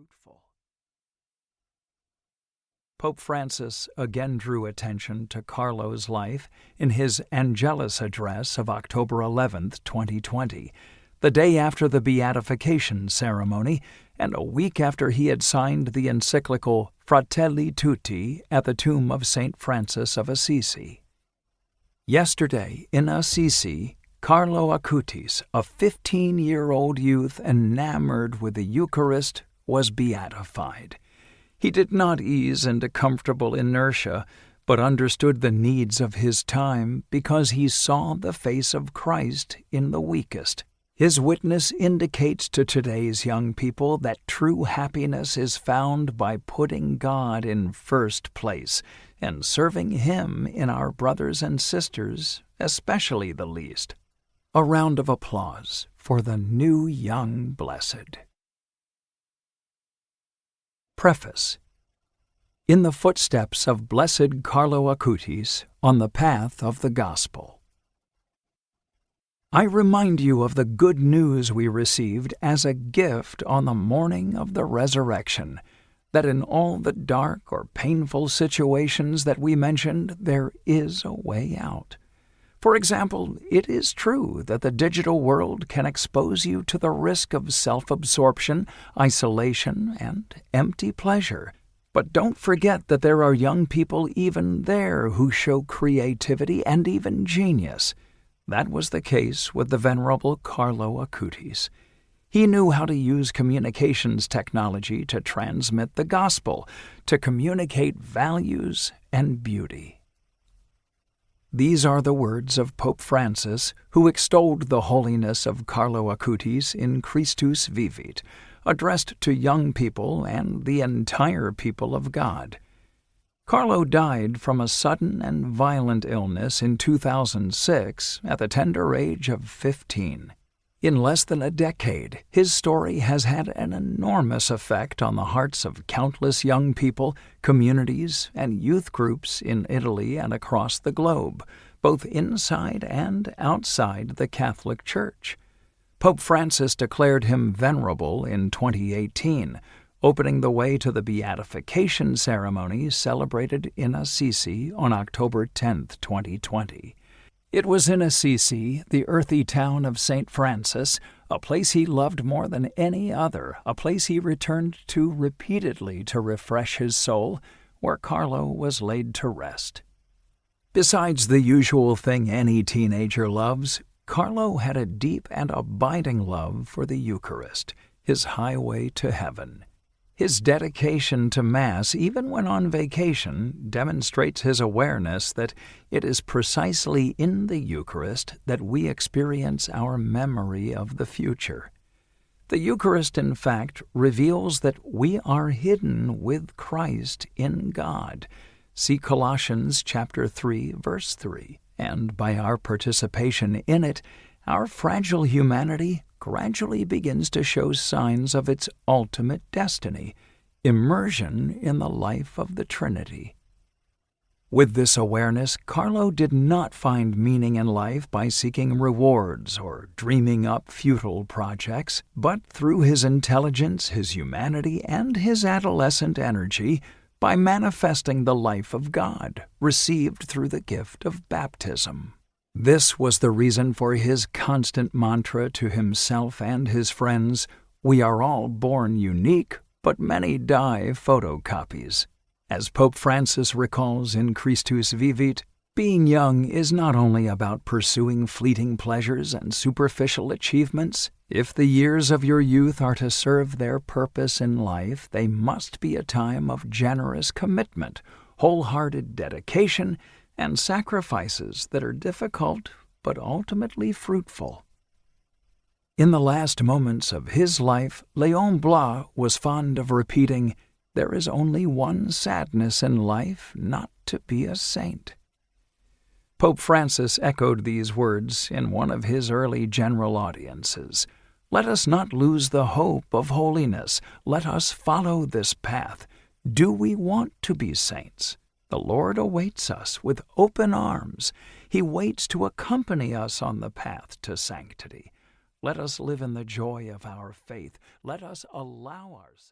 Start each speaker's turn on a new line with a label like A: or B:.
A: fruitful. Pope Francis again drew attention to Carlo's life in his Angelus address of October 11, 2020, the day after the beatification ceremony and a week after he had signed the encyclical Fratelli Tutti at the tomb of St. Francis of Assisi. Yesterday in Assisi, Carlo Acutis, a 15-year-old youth enamored with the Eucharist, was beatified. He did not ease into comfortable inertia, but understood the needs of his time because he saw the face of Christ in the weakest. His witness indicates to today's young people that true happiness is found by putting God in first place and serving Him in our brothers and sisters, especially the least. A round of applause for the new young blessed. Preface. In the footsteps of Blessed Carlo Acutis on the path of the Gospel. I remind you of the good news we received as a gift on the morning of the resurrection, that in all the dark or painful situations that we mentioned, there is a way out. For example, it is true that the digital world can expose you to the risk of self-absorption, isolation, and empty pleasure. But don't forget that there are young people even there who show creativity and even genius. That was the case with the venerable Carlo Acutis. He knew how to use communications technology to transmit the gospel, to communicate values and beauty. These are the words of Pope Francis, who extolled the holiness of Carlo Acutis in Christus Vivit, addressed to young people and the entire people of God. Carlo died from a sudden and violent illness in 2006 at the tender age of 15. In less than a decade, his story has had an enormous effect on the hearts of countless young people, communities, and youth groups in Italy and across the globe, both inside and outside the Catholic Church. Pope Francis declared him venerable in 2018, opening the way to the beatification ceremony celebrated in Assisi on October 10, 2020. It was in Assisi, the earthy town of St. Francis, a place he loved more than any other, a place he returned to repeatedly to refresh his soul, where Carlo was laid to rest. Besides the usual thing any teenager loves, Carlo had a deep and abiding love for the Eucharist, his highway to heaven. His dedication to Mass, even when on vacation, demonstrates his awareness that it is precisely in the Eucharist that we experience our memory of the future. The Eucharist, in fact, reveals that we are hidden with Christ in God. See Colossians chapter 3, verse 3. And by our participation in it, our fragile humanity gradually begins to show signs of its ultimate destiny, immersion in the life of the Trinity. With this awareness, Carlo did not find meaning in life by seeking rewards or dreaming up futile projects, but through his intelligence, his humanity, and his adolescent energy, by manifesting the life of God, received through the gift of baptism. This was the reason for his constant mantra to himself and his friends, "We are all born unique, but many die photocopies." As Pope Francis recalls in Christus Vivit, being young is not only about pursuing fleeting pleasures and superficial achievements. If the years of your youth are to serve their purpose in life, they must be a time of generous commitment, wholehearted dedication, and sacrifices that are difficult but ultimately fruitful. In the last moments of his life, Léon Blois was fond of repeating, "There is only one sadness in life, not to be a saint." Pope Francis echoed these words in one of his early general audiences. Let us not lose the hope of holiness. Let us follow this path. Do we want to be saints? The Lord awaits us with open arms. He waits to accompany us on the path to sanctity. Let us live in the joy of our faith. Let us allow ourselves